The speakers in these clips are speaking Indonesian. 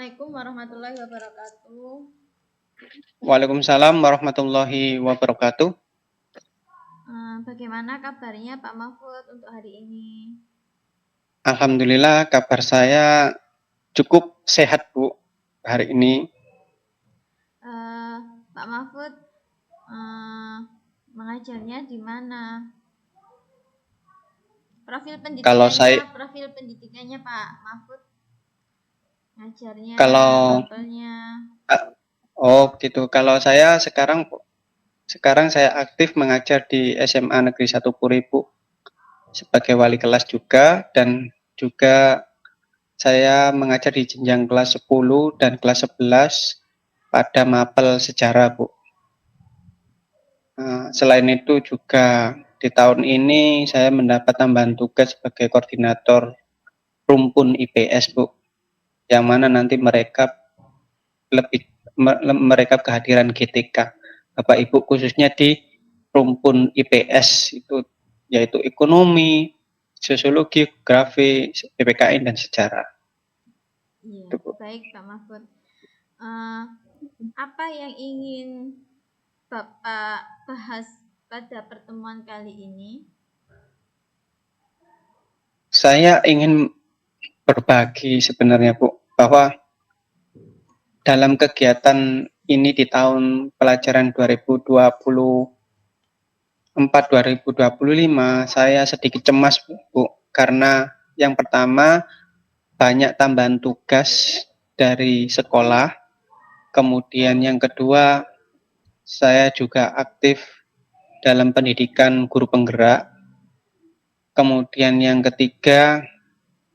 Assalamualaikum warahmatullahi wabarakatuh. Waalaikumsalam warahmatullahi wabarakatuh. Bagaimana kabarnya Pak Mahfud untuk hari ini? Alhamdulillah kabar saya cukup sehat Bu hari ini. Pak Mahfud mengajarnya di mana? Profil pendidikannya Pak Mahfud ngajarnya levelnya. Gitu. Kalau saya sekarang saya aktif mengajar di SMA Negeri 1 Puri Bu, sebagai wali kelas juga, dan juga saya mengajar di jenjang kelas 10 dan kelas 11 pada mapel sejarah Bu. Selain itu juga di tahun ini saya mendapat tambahan tugas sebagai koordinator rumpun IPS Bu, yang mana nanti mereka kehadiran GTK Bapak Ibu khususnya di rumpun IPS itu, yaitu ekonomi, sosiologi, geografi, PPKN dan sejarah. Iya, baik Pak Mahfud. Apa yang ingin Bapak bahas pada pertemuan kali ini? Saya ingin berbagi sebenarnya Bu, bahwa dalam kegiatan ini di tahun pelajaran 2024-2025 saya sedikit cemas Bu, karena yang pertama banyak tambahan tugas dari sekolah, kemudian yang kedua saya juga aktif dalam pendidikan guru penggerak, kemudian yang ketiga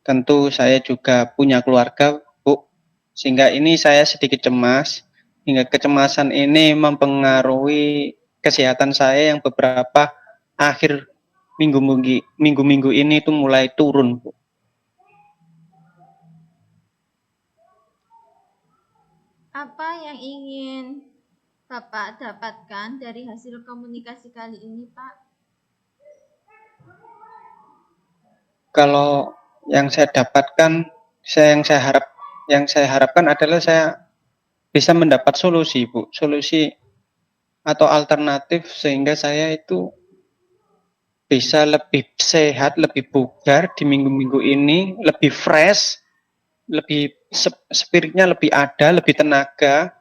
tentu saya juga punya keluarga Bu, sehingga ini saya sedikit cemas, hingga kecemasan ini mempengaruhi kesehatan saya yang beberapa akhir minggu-minggu ini itu mulai turun Bu. Apa yang ingin Bapak dapatkan dari hasil komunikasi kali ini, Pak? Kalau yang saya dapatkan, yang saya harapkan adalah saya bisa mendapat solusi, Bu, solusi atau alternatif sehingga saya itu bisa lebih sehat, lebih bugar di minggu-minggu ini, lebih fresh, lebih spiritnya lebih ada, lebih tenaga,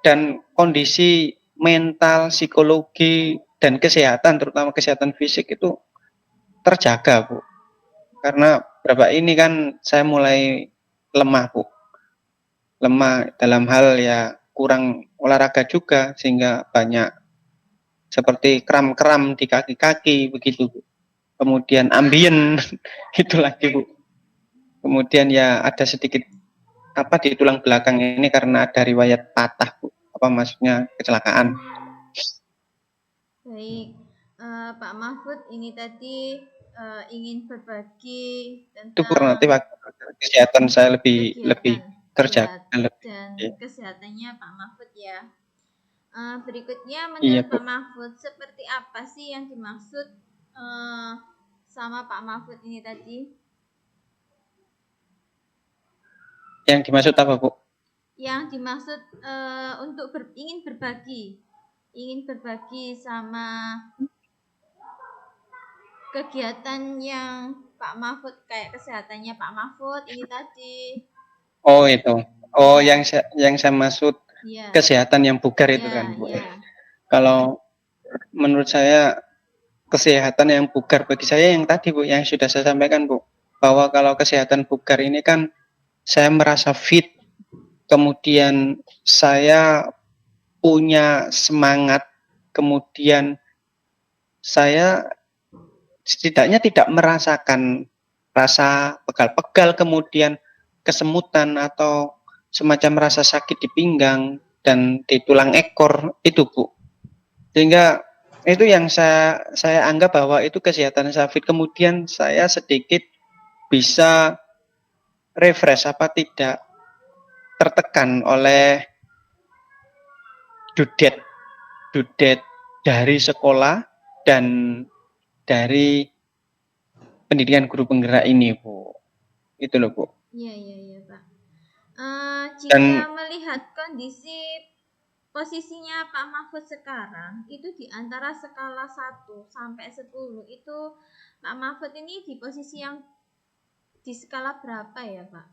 dan kondisi mental, psikologi, dan kesehatan, terutama kesehatan fisik itu terjaga, Bu. Karena beberapa ini kan saya mulai lemah, Bu. Lemah dalam hal ya kurang olahraga juga, sehingga banyak seperti kram-kram di kaki-kaki begitu, Bu. Kemudian ambien itu lagi, Bu. Kemudian ya ada sedikit di tulang belakang ini karena ada riwayat patah, Bu. Maksudnya kecelakaan. Baik, Pak Mahfud ini tadi ingin berbagi tentang kesehatan saya lebih terjaga dan kesehatannya Pak Mahfud ya. Berikutnya Iya, menurut Pak Mahfud seperti apa sih yang dimaksud sama Pak Mahfud ini tadi? Yang dimaksud apa, Bu? Yang dimaksud untuk ingin berbagi sama kegiatan yang Pak Mahfud, kayak kesehatannya Pak Mahfud ini tadi. Oh itu. Oh ya. yang saya maksud ya. Kesehatan yang bugar itu kan, Bu. Ya. Kalau menurut saya kesehatan yang bugar bagi saya yang tadi, Bu, yang sudah saya sampaikan, Bu, bahwa kalau kesehatan bugar ini kan saya merasa fit, kemudian saya punya semangat, kemudian saya setidaknya tidak merasakan rasa pegal-pegal, kemudian kesemutan atau semacam rasa sakit di pinggang dan di tulang ekor itu, Bu. Sehingga itu yang saya anggap bahwa itu kesehatan saya fit. Kemudian saya sedikit bisa refresh, tidak tertekan oleh dudet dari sekolah dan dari pendidikan guru penggerak ini, Bu. Itu loh, Bu. Iya, Pak. Jika Dan melihat kondisi posisinya Pak Mahfud sekarang, itu di antara skala 1 sampai 10, itu Pak Mahfud ini di posisi yang di skala berapa ya, Pak?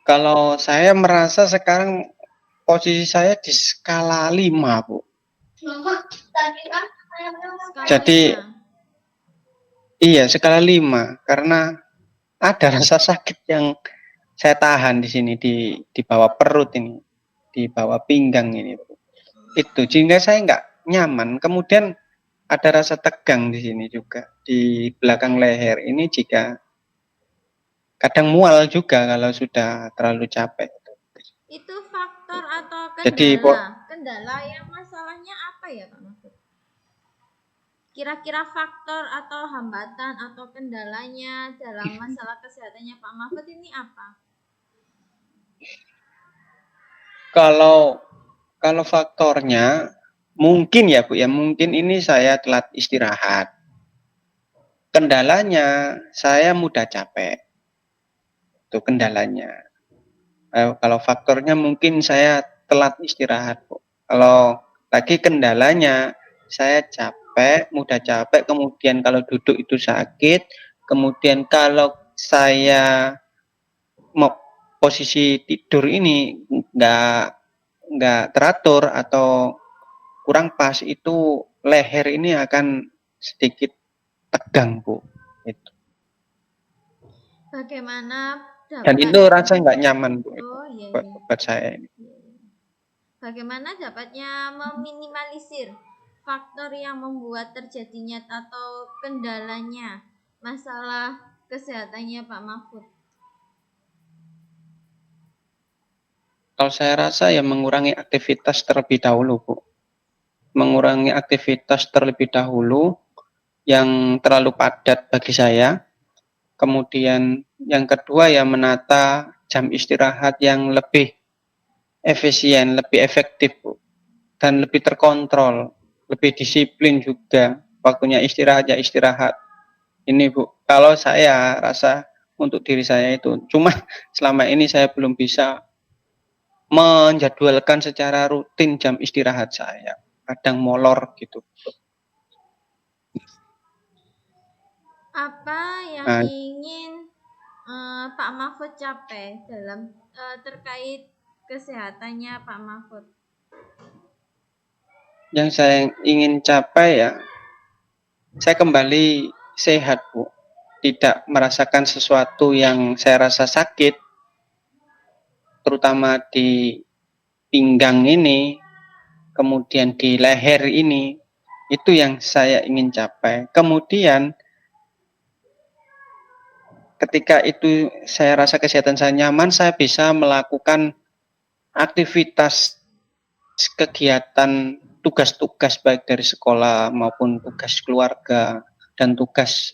kalau saya merasa sekarang posisi saya di skala 5, Bu. Skala Jadi 5. iya skala 5 karena ada rasa sakit yang saya tahan di sini di bawah perut ini, di bawah pinggang ini, Bu. Itu sehingga saya nggak nyaman. Kemudian ada rasa tegang di sini juga di belakang leher ini jika kadang mual juga kalau sudah terlalu capek. Itu faktor atau Jadi kendala? Kendala yang masalahnya apa ya, Pak Mahfud? Kira-kira faktor atau hambatan atau kendalanya dalam masalah kesehatannya Pak Mahfud ini apa? kalau faktornya mungkin ya Bu ya, mungkin ini saya telat istirahat. Kendalanya saya mudah capek. Itu kendalanya. Kalau faktornya mungkin saya telat istirahat, Bu. Kalau lagi kendalanya saya capek, mudah capek, kemudian kalau duduk itu sakit, kemudian kalau saya mau posisi tidur ini nggak nggak teratur atau kurang pas, itu leher ini akan sedikit tegang, Bu. Itu. Bagaimana Dan dapat itu rasanya nggak nyaman, Bu. Oh iya buat, iya. buat saya ini. Bagaimana dapatnya meminimalisir faktor yang membuat terjadinya atau kendalanya masalah kesehatannya Pak Mahfud? Kalau saya rasa ya mengurangi aktivitas terlebih dahulu, Bu. Mengurangi aktivitas terlebih dahulu yang terlalu padat bagi saya. Kemudian yang kedua ya menata jam istirahat yang lebih efisien, lebih efektif, Bu. Dan lebih terkontrol, lebih disiplin juga. Waktunya istirahat ya istirahat. Ini, Bu. Kalau saya rasa untuk diri saya itu, cuma selama ini saya belum bisa menjadwalkan secara rutin jam istirahat saya. Kadang molor gitu. Apa yang Nah, ingin Pak Mahfud capai dalam terkait kesehatannya Pak Mahfud? yang saya ingin capai ya, saya kembali sehat, Bu. Tidak merasakan sesuatu yang saya rasa sakit, terutama di pinggang ini, kemudian di leher ini, itu yang saya ingin capai. Kemudian ketika itu saya rasa kesehatan saya nyaman, saya bisa melakukan aktivitas kegiatan tugas-tugas baik dari sekolah maupun tugas keluarga dan tugas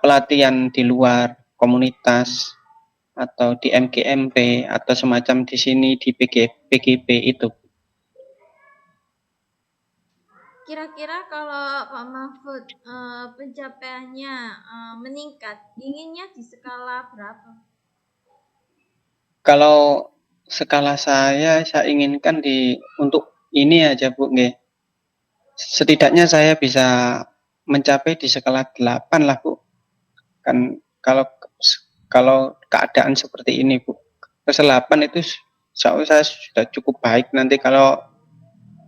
pelatihan di luar komunitas atau di MGMP atau semacam di sini di PGB itu. Kira-kira kalau Pak Mahfud pencapaiannya meningkat, inginnya di skala berapa? Kalau skala saya inginkan untuk ini aja, Bu, nggih. Setidaknya saya bisa mencapai di skala 8 lah, Bu. Kan kalau keadaan seperti ini, Bu. Ke 8 itu saya sudah cukup baik. Nanti kalau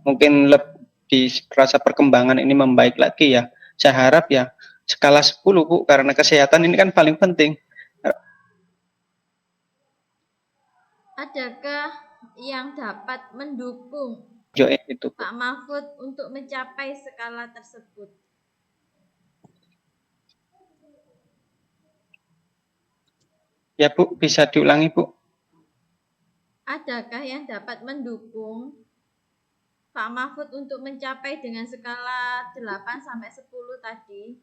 mungkin lebih rasa perkembangan ini membaik lagi ya, saya harap ya skala 10, Bu, karena kesehatan ini kan paling penting. Adakah yang dapat mendukung Itu, Bu. Pak Mahfud untuk mencapai skala tersebut? Ya, Bu, bisa diulangi, Bu. Adakah yang dapat mendukung Pak Mahfud untuk mencapai dengan skala 8 sampai 10 tadi?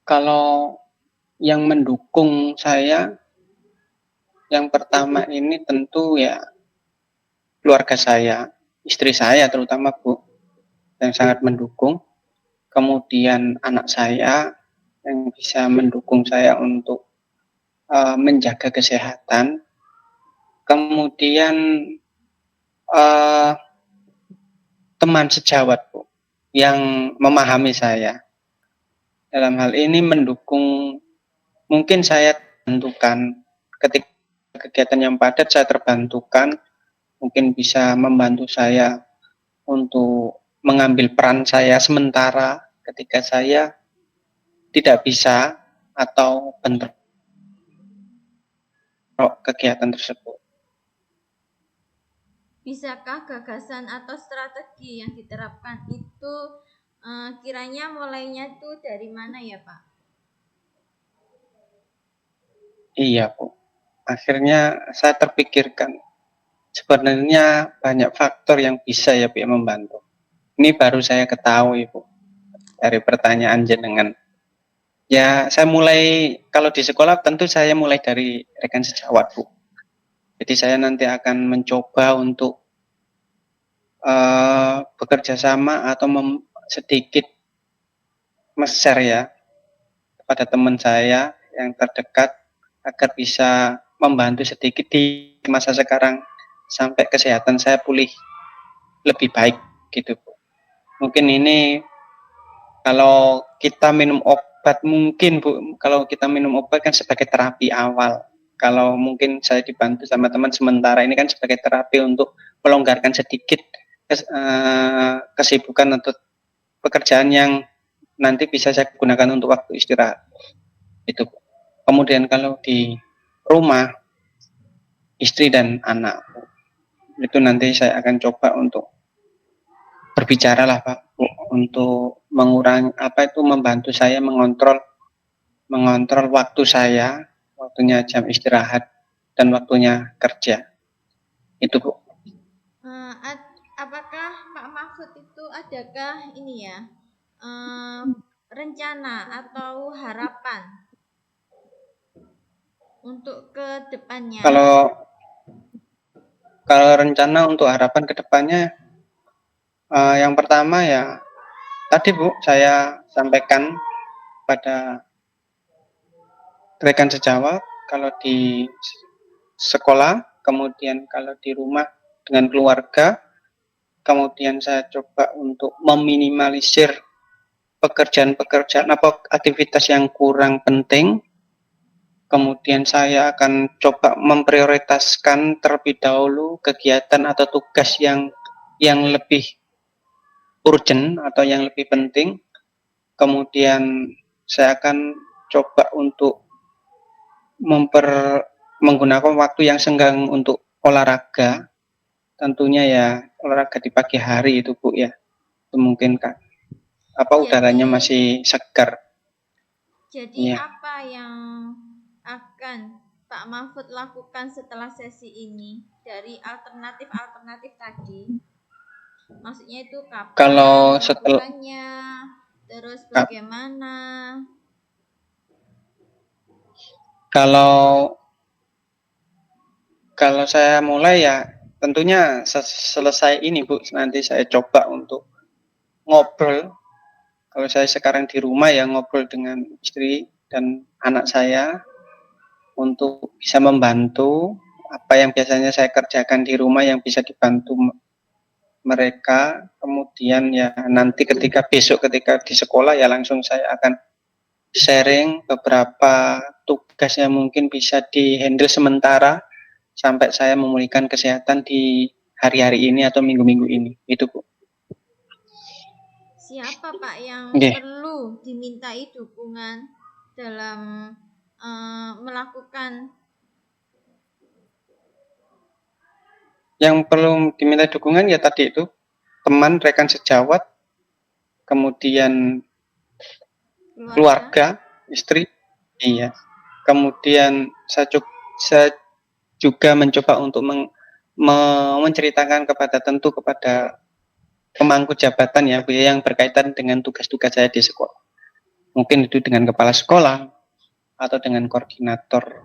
Kalau yang mendukung saya, yang pertama ini tentu ya keluarga saya, istri saya terutama, Bu, yang sangat mendukung. Kemudian anak saya, yang bisa mendukung saya untuk menjaga kesehatan. Kemudian teman sejawat, Bu, yang memahami saya. Dalam hal ini mendukung, mungkin saya bantukan ketika kegiatan yang padat, saya terbantukan, mungkin bisa membantu saya untuk mengambil peran saya sementara ketika saya tidak bisa atau bentrok kegiatan tersebut. Bisakah gagasan atau strategi yang diterapkan itu kiranya mulainya tuh dari mana ya Pak? Iya, Bu. Akhirnya saya terpikirkan, sebenarnya banyak faktor yang bisa ya, Bu, membantu. Ini baru saya ketahui, Bu, dari pertanyaan jenengan. Ya, saya mulai, kalau di sekolah tentu saya mulai dari rekan sejawat, Bu. Jadi saya nanti akan mencoba untuk bekerja sama atau sedikit share ya kepada teman saya yang terdekat agar bisa membantu sedikit di masa sekarang sampai kesehatan saya pulih lebih baik gitu, Bu. Mungkin ini kalau kita minum obat, mungkin Bu, kalau kita minum obat kan sebagai terapi awal. Kalau mungkin saya dibantu sama teman sementara ini kan sebagai terapi untuk melonggarkan sedikit kesibukan atau pekerjaan yang nanti bisa saya gunakan untuk waktu istirahat. Itu. Kemudian kalau di rumah, istri dan anak, itu nanti saya akan coba untuk berbicara lah Pak, Bu, untuk mengurangi membantu saya mengontrol waktu saya, waktunya jam istirahat dan waktunya kerja. Itu Bu. Apakah Pak Mahfud itu adakah ini ya rencana atau harapan untuk ke depannya? Kalau rencana untuk harapan ke depannya, yang pertama ya tadi Bu, saya sampaikan pada rekan sejawat, kalau di sekolah, kemudian kalau di rumah dengan keluarga, kemudian saya coba untuk meminimalisir pekerjaan-pekerjaan atau aktivitas yang kurang penting. Kemudian saya akan coba memprioritaskan terlebih dahulu kegiatan atau tugas yang lebih urgent atau yang lebih penting. Kemudian saya akan coba untuk menggunakan waktu yang senggang untuk olahraga. Tentunya ya olahraga di pagi hari itu Bu ya. Itu mungkin Kak. Udaranya masih segar. Jadi ya. Apa yang akan Pak Mahfud lakukan setelah sesi ini dari alternatif tadi? Maksudnya itu kapan kalau melakukannya, terus bagaimana? Kalau saya mulai ya tentunya selesai ini Bu, nanti saya coba untuk ngobrol. Kalau saya sekarang di rumah ya ngobrol dengan istri dan anak saya untuk bisa membantu apa yang biasanya saya kerjakan di rumah yang bisa dibantu mereka. Kemudian ya nanti ketika di sekolah ya langsung saya akan sharing beberapa tugas yang mungkin bisa dihandle sementara sampai saya memulihkan kesehatan di hari-hari ini atau minggu-minggu ini. Itu Bu. Siapa Pak yang perlu dimintai dukungan dalam melakukan? Yang perlu diminta dukungan ya tadi itu teman, rekan sejawat, kemudian keluarga, istri, iya. Kemudian saya juga mencoba untuk menceritakan kepada pemangku jabatan ya Bu, yang berkaitan dengan tugas-tugas saya di sekolah. Mungkin itu dengan kepala sekolah atau dengan koordinator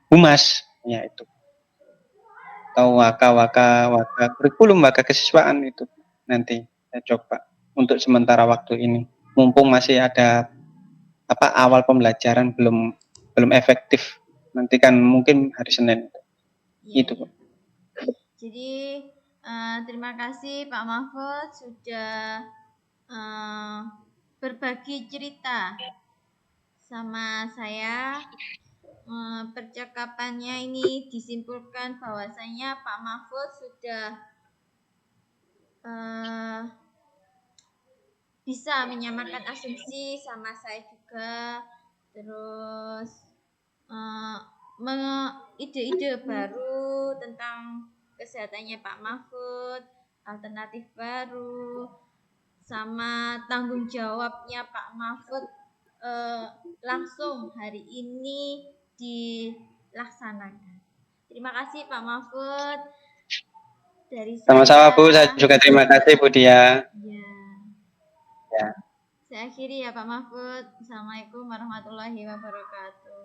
humas, ya itu. Atau waka kurikulum, waka kesiswaan itu nanti saya coba untuk sementara waktu ini. Mumpung masih ada awal pembelajaran belum efektif. Nanti kan mungkin hari Senin. Iya, Itu, iya. Pak. Jadi terima kasih Pak Mahfud sudah berbagi cerita sama saya. Percakapannya ini disimpulkan bahwasanya Pak Mahfud sudah bisa menyamakan asumsi sama saya juga, terus ide-ide baru tentang kesehatannya Pak Mahfud, alternatif baru, sama tanggung jawabnya Pak Mahfud langsung hari ini dilaksanakan. Terima kasih Pak Mahfud. Dari Sama-sama saya. Bu, saya juga terima kasih Bu Dia. Ya. Ya. Saya akhiri ya Pak Mahfud. Assalamualaikum warahmatullahi wabarakatuh.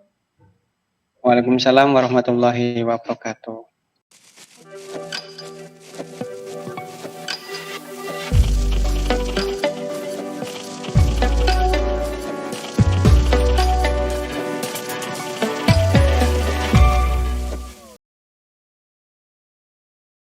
Waalaikumsalam warahmatullahi wabarakatuh.